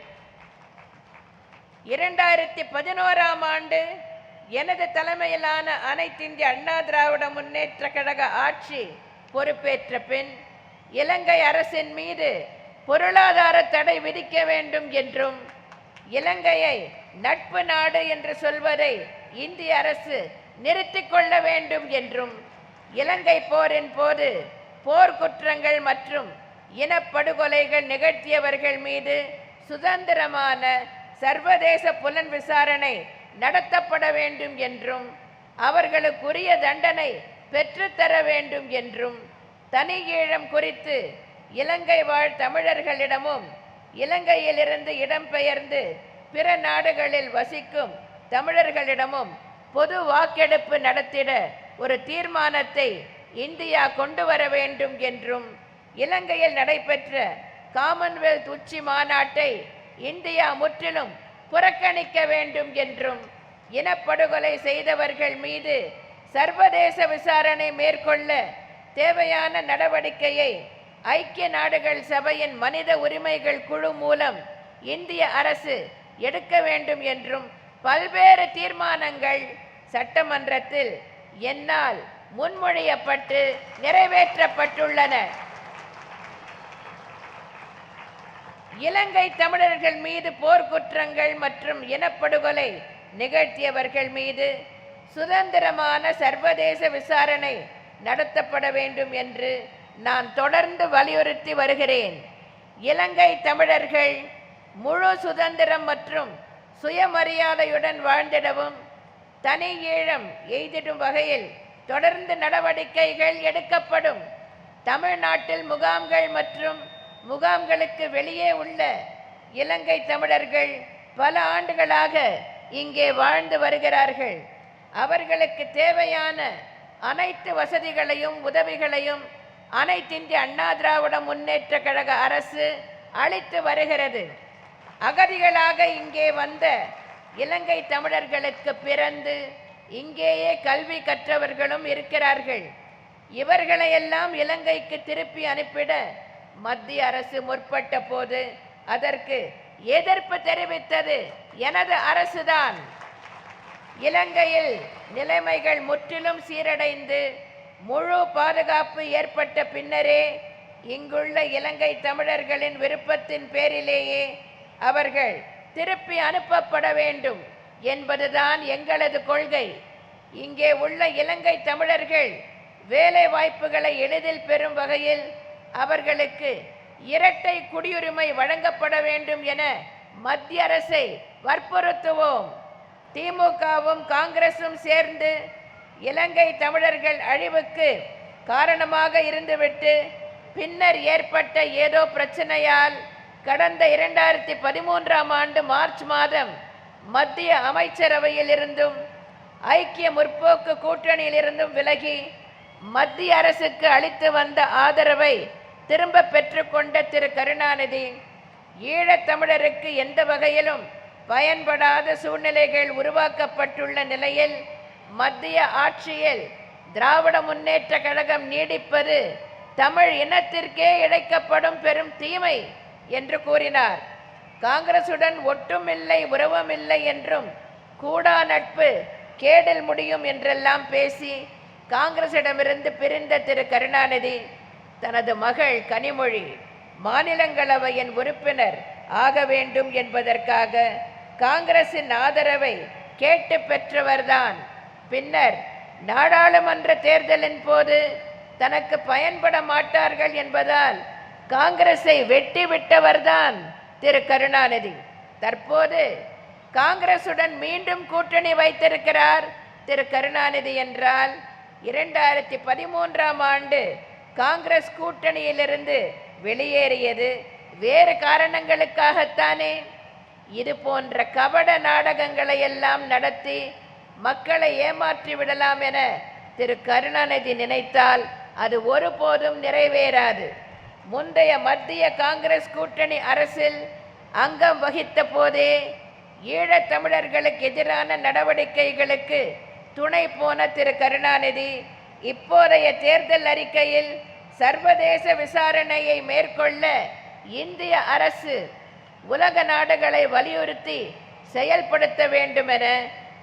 2011ஆம் ஆண்டு எனது தலைமையிலான அனைத்திந்திய அண்ணா திராவிட முன்னேற்ற கழக ஆட்சி பொறுப்பேற்ற பின் இலங்கை அரசின் மீது பொருளாதார தடை விதிக்க வேண்டும் என்றும் இலங்கையை நட்பு நாடு என்று சொல்வதை இந்திய அரசு நிறுத்திக் கொள்ள வேண்டும் என்றும் இலங்கை போரின் போது போர்க்குற்றங்கள் மற்றும் இனப்படுகொலைகள் நிகழ்த்தியவர்கள் மீது சுதந்திரமான சர்வதேச புலன் விசாரணை நடத்தப்பட வேண்டும் என்றும் அவர்களுக்குரிய தண்டனை பெற்றுத்தர வேண்டும் என்றும் தனி ஈழம் குறித்து இலங்கை வாழ் தமிழர்களிடமும் இலங்கையிலிருந்து இடம்பெயர்ந்து பிற நாடுகளில் வசிக்கும் தமிழர்களிடமும் பொது வாக்கெடுப்பு நடத்திட ஒரு தீர்மானத்தை இந்தியா கொண்டு வர வேண்டும் என்றும் இலங்கையில் நடைபெற்ற காமன்வெல்த் உச்சி மாநாட்டை இந்தியா முற்றிலும் புறக்கணிக்க வேண்டும் என்றும் இனப்படுகொலை செய்தவர்கள் மீது சர்வதேச விசாரணை மேற்கொள்ள தேவையான நடவடிக்கையை ஐக்கிய நாடுகள் சபையின் மனித உரிமைகள் குழு மூலம் இந்திய அரசு எடுக்க வேண்டும் என்றும் பல்வேறு தீர்மானங்கள் சட்டமன்றத்தில் என்னால் முன்மொழியப்பட்டு நிறைவேற்றப்பட்டுள்ளன. இலங்கை தமிழர்கள் மீது போர்க்குற்றங்கள் மற்றும் இனப்படுகொலை நிகழ்த்தியவர்கள் மீது சுதந்திரமான சர்வதேச விசாரணை நடத்தப்பட வேண்டும் என்று நான் தொடர்ந்து வலியுறுத்தி வருகிறேன். இலங்கை தமிழர்கள் முழு சுதந்திரம் மற்றும் சுயமரியாதையுடன் வாழ்ந்திடவும் தனி ஈழம் எய்திடும் வகையில் தொடர்ந்து நடவடிக்கைகள் எடுக்கப்படும். தமிழ்நாட்டில் முகாம்கள் மற்றும் முகாம்களுக்கு வெளியே உள்ள இலங்கை தமிழர்கள் பல ஆண்டுகளாக இங்கே வாழ்ந்து வருகிறார்கள். அவர்களுக்கு தேவையான அனைத்து வசதிகளையும் உதவிகளையும் அனைத்திந்திய அண்ணா திராவிட முன்னேற்ற கழக அரசு அளித்து வருகிறது. அகதிகளாக இங்கே வந்த இலங்கை தமிழர்களுக்கு பிறந்து இங்கேயே கல்வி கற்றவர்களும் இருக்கிறார்கள். இவர்களையெல்லாம் இலங்கைக்கு திருப்பி அனுப்பிட மத்திய அரசு முற்பட்ட போது அதற்கு எதிர்ப்பு தெரிவித்தது எனது அரசுதான். இலங்கையில் நிலைமைகள் முற்றிலும் சீரடைந்து முழு பாதுகாப்பு ஏற்பட்ட பின்னரே இங்குள்ள இலங்கை தமிழர்களின் விருப்பத்தின் பேரிலேயே அவர்கள் திருப்பி அனுப்பப்பட வேண்டும் என்பதுதான் எங்களது கொள்கை. இங்கே உள்ள இலங்கை தமிழர்கள் வேலை வாய்ப்புகளை எளிதில் பெறும் வகையில் அவர்களுக்கு இரட்டை குடியுரிமை வழங்கப்பட வேண்டும் என மத்திய அரசை வற்புறுத்துவோம். திமுகவும் காங்கிரசும் சேர்ந்து இலங்கை தமிழர்கள் அழிவுக்கு காரணமாக இருந்துவிட்டு பின்னர் ஏற்பட்ட ஏதோ பிரச்சனையால் கடந்த 2013ஆம் ஆண்டு மார்ச் மாதம் மத்திய அமைச்சரவையில் இருந்தும் ஐக்கிய முற்போக்கு கூட்டணியில் இருந்தும் விலகி மத்திய அரசுக்கு அளித்து வந்த ஆதரவை திரும்ப பெற்றுக்கொண்ட திரு கருணாநிதி ஈழத்தமிழருக்கு எந்த வகையிலும் பயன்படாத சூழ்நிலைகள் உருவாக்கப்பட்டுள்ள நிலையில் மத்திய ஆட்சியில் திராவிட முன்னேற்ற கழகம் நீடிப்பது தமிழ் இனத்திற்கே இழைக்கப்படும் பெரும் தீமை என்று கூறினார். காங்கிரசுடன் ஒட்டும் இல்லை உறவும் இல்லை என்றும் கூடா நட்பு கேடில் முடியும் என்றெல்லாம் பேசி காங்கிரசிடமிருந்து பிரிந்த திரு கருணாநிதி தனது மகள் கனிமொழி மாநிலங்களவையின் உறுப்பினர் ஆக வேண்டும் என்பதற்காக காங்கிரசின் ஆதரவை கேட்டு பெற்றவர்தான். பின்னர் நாடாளுமன்ற தேர்தலின் போது தனக்கு பயன்பட மாட்டார்கள் என்பதால் காங்கிரஸை வெட்டி விட்டவர்தான் திரு கருணாநிதி. தற்போது காங்கிரசுடன் மீண்டும் கூட்டணி வைத்திருக்கிறார் திரு கருணாநிதி என்றால் 2013ஆம் ஆண்டு காங்கிரஸ் கூட்டணியிலிருந்து வெளியேறியது வேறு காரணங்களுக்காகத்தானே. இது போன்ற கபட நாடகங்களை எல்லாம் நடத்தி மக்களை ஏமாற்றி விடலாம் என திரு கருணாநிதி நினைத்தால் அது ஒருபோதும் நிறைவேறாது. முந்தைய மத்திய காங்கிரஸ் கூட்டணி அரசில் அங்கம் வகித்த போதே ஈழத் தமிழர்களுக்கு எதிரான நடவடிக்கைகளுக்கு துணை போன திரு கருணாநிதி இப்போதைய தேர்தல் அறிக்கையில் சர்வதேச விசாரணையை மேற்கொள்ள இந்திய அரசு உலக நாடுகளை வலியுறுத்தி செயல்படுத்த வேண்டும் என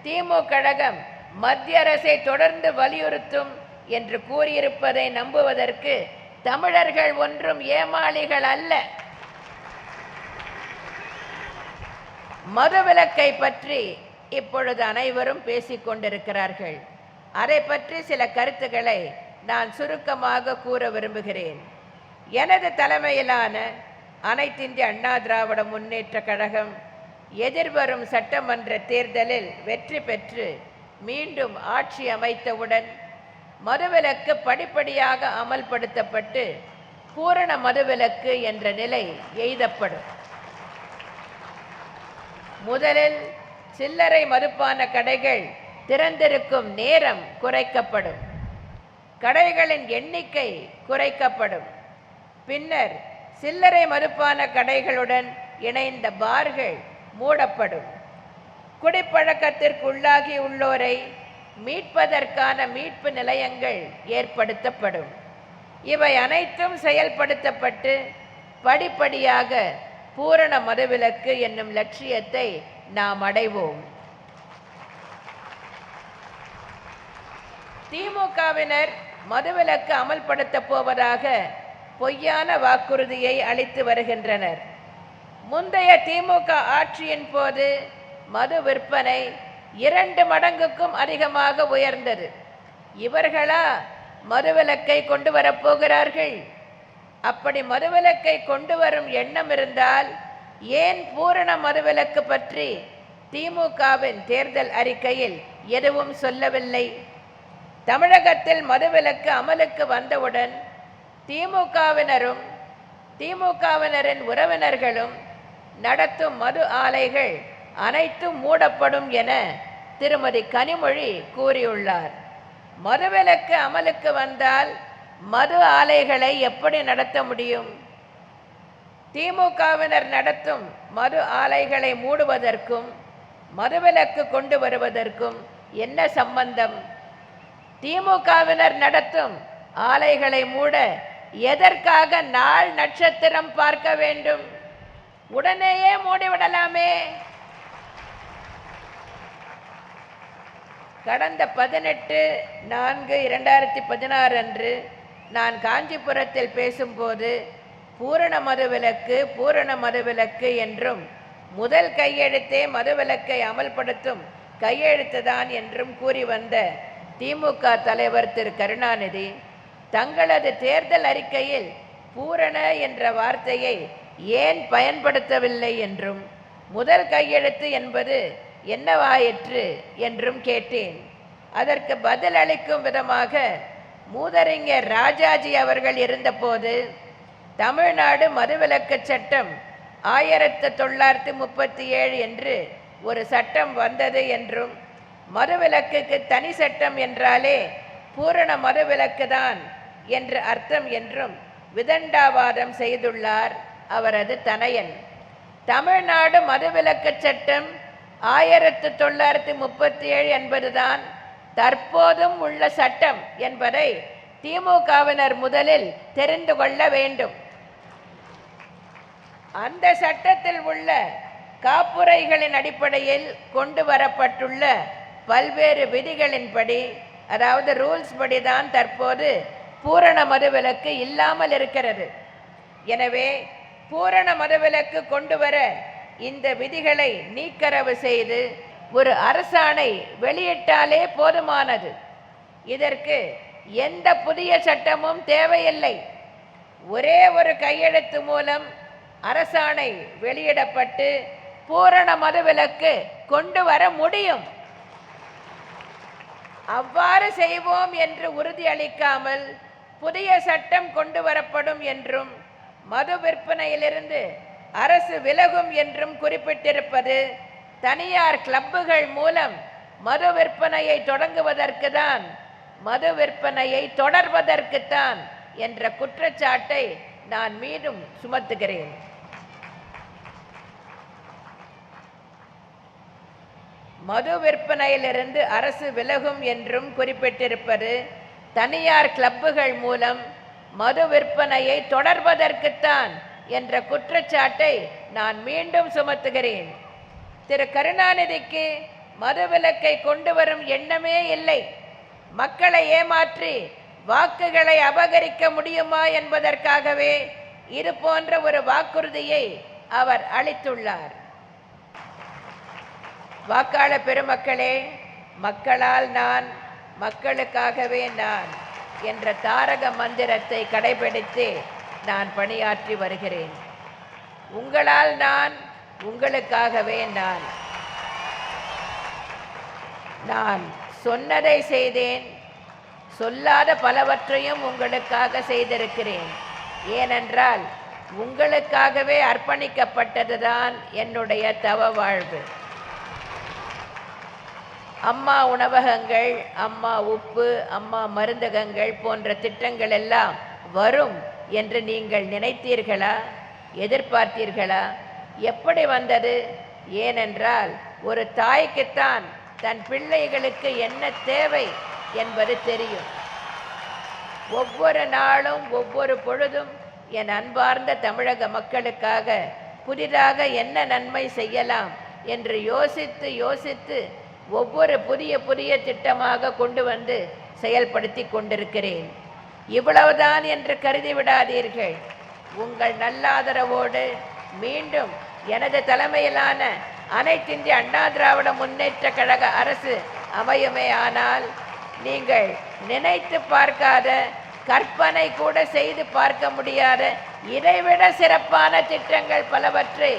திமுக கழகம் மத்திய அரசை தொடர்ந்து வலியுறுத்தும் என்று கூறியிருப்பதை நம்புவதற்கு தமிழர்கள் ஒன்றும் ஏமாளிகள் அல்ல. மதுவிலக்கை பற்றி இப்பொழுது அனைவரும் பேசிக் கொண்டிருக்கிறார்கள். அதை பற்றி சில கருத்துக்களை நான் சுருக்கமாக கூற விரும்புகிறேன். எனது தலைமையிலான அனைத்து இந்திய அண்ணா திராவிட முன்னேற்ற கழகம் எதிர்வரும் சட்டமன்ற தேர்தலில் வெற்றி பெற்று மீண்டும் ஆட்சி அமைத்தவுடன் மதுவிலக்கு படிப்படியாக அமல்படுத்தப்பட்டு பூரண மதுவிலக்கு என்ற நிலை எய்தப்படும். முதலில் சில்லறை மதுபான கடைகள் திறந்திருக்கும் நேரம் குறைக்கப்படும். கடைகளின் எண்ணிக்கை குறைக்கப்படும். பின்னர் சில்லறை மதுபான கடைகளுடன் இணைந்த பார்கள் மூடப்படும். குடிப்பழக்கத்திற்கு உள்ளாகி உள்ளோரை மீட்பதற்கான மீட்பு நிலையங்கள் ஏற்படுத்தப்படும். இவை அனைத்தும் செயல்படுத்தப்பட்டு படிப்படியாக பூரண மதுவிலக்கு என்னும் லட்சியத்தை நாம் அடைவோம். திமுகவினர் மதுவிலக்கு அமல்படுத்த போவதாக பொய்யான வாக்குறுதியை அளித்து வருகின்றனர். முந்தைய திமுக ஆட்சியின் போது மது விற்பனை 2 மடங்குக்கும் அதிகமாக உயர்ந்தது. இவர்களா மதுவிலக்கை கொண்டு வரப்போகிறார்கள்? அப்படி மதுவிலக்கை கொண்டு வரும் எண்ணம் இருந்தால் ஏன் பூரண மதுவிலக்கு பற்றி திமுகவின் தேர்தல் அறிக்கையில் எதுவும் சொல்லவில்லை? தமிழகத்தில் மதுவிலக்கு அமலுக்கு வந்தவுடன் திமுகவினரும் திமுகவினரின் உறவினர்களும் நடத்தும் மது ஆலைகள் அனைத்தும் மூடப்படும் என திருமதி கனிமொழி கூறியுள்ளார். மதுவிலக்கு அமலுக்கு வந்தால் மது ஆலைகளை எப்படி நடத்த முடியும்? திமுகவினர் நடத்தும் மது ஆலைகளை மூடுவதற்கும் மதுவிலக்கு கொண்டு வருவதற்கும் என்ன சம்பந்தம்? திமுகவினர் நடத்தும் ஆலைகளை மூட எதற்காக நாள் நட்சத்திரம் பார்க்க வேண்டும்? உடனேயே மூடிவிடலாமே. கடந்த 18/4/2016 அன்று நான் காஞ்சிபுரத்தில் பேசும்போது பூரண மதுவிலக்கு என்றும் முதல் கையெழுத்தே மதுவிலக்கை அமல்படுத்தும் கையெழுத்துதான் என்றும் கூறி வந்த திமுக தலைவர் திரு கருணாநிதி தங்களது தேர்தல் அறிக்கையில் பூரண என்ற வார்த்தையை ஏன் பயன்படுத்தவில்லை என்றும் முதல் கையெழுத்து என்பது என்னவாயிற்று என்றும் கேட்டேன். அதற்கு பதில் அளிக்கும் விதமாக மூதறிஞர் ராஜாஜி அவர்கள் இருந்தபோது தமிழ்நாடு மதுவிலக்கு சட்டம் 1937 என்று ஒரு சட்டம் வந்தது என்றும் மதுவிலக்குக்கு தனி சட்டம் என்றாலே பூரண மதுவிலக்கு தான் என்று அர்த்தம் என்றும் விதண்டாவாதம் செய்துள்ளார் அவரது தனையன். தமிழ்நாடு மதுவிலக்கு சட்டம் 1937 என்பதுதான் தற்போதும் உள்ள சட்டம் என்பதை திமுகவினர் முதலில் தெரிந்து கொள்ள வேண்டும். அந்த சட்டத்தில் உள்ள காப்புரைகளின் அடிப்படையில் கொண்டு வரப்பட்டுள்ள பல்வேறு விதிகளின்படி, அதாவது ரூல்ஸ் படிதான் தற்போது பூரண மதுவிலக்கு இல்லாமல் இருக்கிறது. எனவே பூரண மதுவிலக்கு கொண்டு வர இந்த விதிகளை நீக்கரவு செய்து ஒரு அரசாணை வெளியிட்டாலே போதுமானது. இதற்கு எந்த புதிய சட்டமும் தேவையில்லை. ஒரே ஒரு கையெழுத்து மூலம் அரசாணை வெளியிடப்பட்டு பூரண மதுவிலக்கு கொண்டு வர முடியும். அவ்வாறு செய்வோம் என்று உறுதியளிக்காமல் புதிய சட்டம் கொண்டு வரப்படும் என்றும் மது விற்பனையிலிருந்து அரசு விலகும் என்றும் குறிப்பிட்டிருப்பது தனியார் கிளப்புகள் மூலம் மது விற்பனையை தொடங்குவதற்கு தான் மது விற்பனையை தொடர்வதற்குத்தான் என்ற குற்றச்சாட்டை நான் மீண்டும் சுமத்துகிறேன். மது விற்பனையிலிருந்து அரசு விலகும் என்றும் குறிப்பிட்டிருப்பது தனியார் கிளப்புகள் மூலம் மது விற்பனையை தொடர்வதற்குத்தான் என்ற குற்றச்சாட்டை நான் மீண்டும் சுமத்துகிறேன். திரு கருணாநிதிக்கு மதுவிலக்கை கொண்டு வரும் எண்ணமே இல்லை. மக்களை ஏமாற்றி வாக்குகளை அபகரிக்க முடியுமா என்பதற்காகவே இது போன்ற ஒரு வாக்குறுதியை அவர் அளித்துள்ளார். வாக்காளர் பெருமக்களே, மக்களால் நான், மக்களுக்காகவே நான் என்ற தாரக மந்திரத்தை கடைபிடித்து நான் பணியாற்றி வருகிறேன். உங்களால் நான், உங்களுக்காகவே நான். நான் சொன்னதை செய்தேன், சொல்லாத பலவற்றையும் உங்களுக்காக செய்திருக்கிறேன். ஏனென்றால் உங்களுக்காகவே அர்ப்பணிக்கப்பட்டதுதான் என்னுடைய தவ வாழ்வு. அம்மா உணவகங்கள், அம்மா உப்பு, அம்மா மருந்தகங்கள் போன்ற திட்டங்கள் எல்லாம் வரும் என்று நீங்கள் நினைத்தீர்களா? எதிர்பார்த்தீர்களா? எப்படி வந்தது? ஏனென்றால் ஒரு தாய்க்குத்தான் தன் பிள்ளைகளுக்கு என்ன தேவை என்பது தெரியும். ஒவ்வொரு நாளும் ஒவ்வொரு பொழுதும் என் அன்பார்ந்த தமிழக மக்களுக்காக புதிதாக என்ன நன்மை செய்யலாம் என்று யோசித்து யோசித்து ஒவ்வொரு புதிய திட்டமாக கொண்டு வந்து செயல்படுத்தி கொண்டிருக்கிறேன். இவ்வளவுதான் என்று கருதி விடாதீர்கள். உங்கள் நல்ல ஆதரவோடு மீண்டும் எனது தலைமையிலான அனைத்திந்திய அண்ணா திராவிட முன்னேற்ற கழக அரசு அமையுமே ஆனால் நீங்கள் நினைத்து பார்க்காத, கற்பனை கூட செய்து பார்க்க முடியாத இதைவிட சிறப்பான திட்டங்கள் பலவற்றை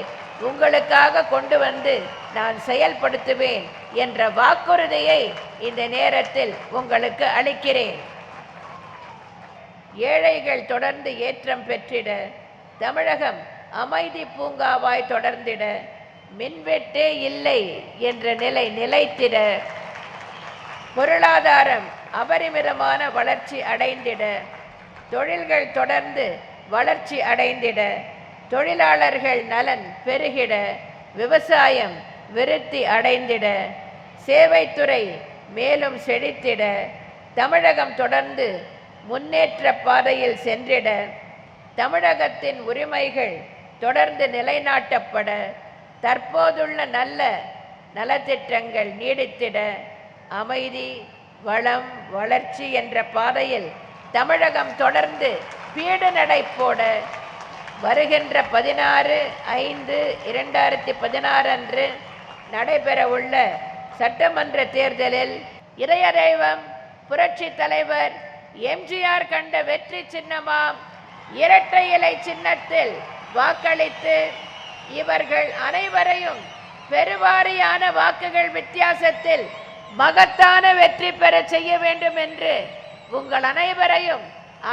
உங்களுக்காக கொண்டு வந்து நான் செயல்படுத்துவேன் என்ற வாக்குறுதியை இந்த நேரத்தில் உங்களுக்கு அளிக்கிறேன். ஏழைகள் தொடர்ந்து ஏற்றம் பெற்றிட, தமிழகம் அமைதி பூங்காவாய் தொடர்ந்திட, மின்வெட்டே இல்லை என்ற நிலை நிலைத்திட, பொருளாதாரம் அபரிமிதமான வளர்ச்சி அடைந்திட, தொழில்கள் தொடர்ந்து வளர்ச்சி அடைந்திட, தொழிலாளர்கள் நலன் பெருகிட, விவசாயம் விருத்தி அடைந்திட, சேவைத்துறை மேலும் செழித்திட, தமிழகம் தொடர்ந்து முன்னேற்ற பாதையில் சென்றிட, தமிழகத்தின் உரிமைகள் தொடர்ந்து நிலைநாட்டப்பட, தற்போதுள்ள நல்ல நலத்திட்டங்கள் நீடித்திட, அமைதி, வளம், வளர்ச்சி என்ற பாதையில் தமிழகம் தொடர்ந்து பீடு நடை போட, வருகின்ற 16/5/2016 அன்று நடைபெறவுள்ள சட்டமன்ற தேர்தலில் இதய தெய்வம் புரட்சி தலைவர் எம்ஜிஆர் கண்ட வெற்றி சின்னமாம் இரட்டை இலை சின்னத்தில் வாக்களித்து இவர்கள் அனைவரையும் பெருவாரியான வாக்குகள் வித்தியாசத்தில் மகத்தான வெற்றி பெற செய்ய வேண்டும் என்று உங்கள் அனைவரையும்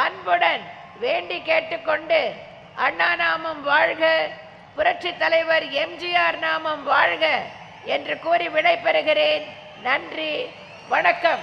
அன்புடன் வேண்டி கேட்டுக்கொண்டு, அண்ணா நாமம் வாழ்க, புரட்சி தலைவர் எம்ஜிஆர் நாமம் வாழ்க என்று கூறி விடைபெறுகிறேன். நன்றி, வணக்கம்.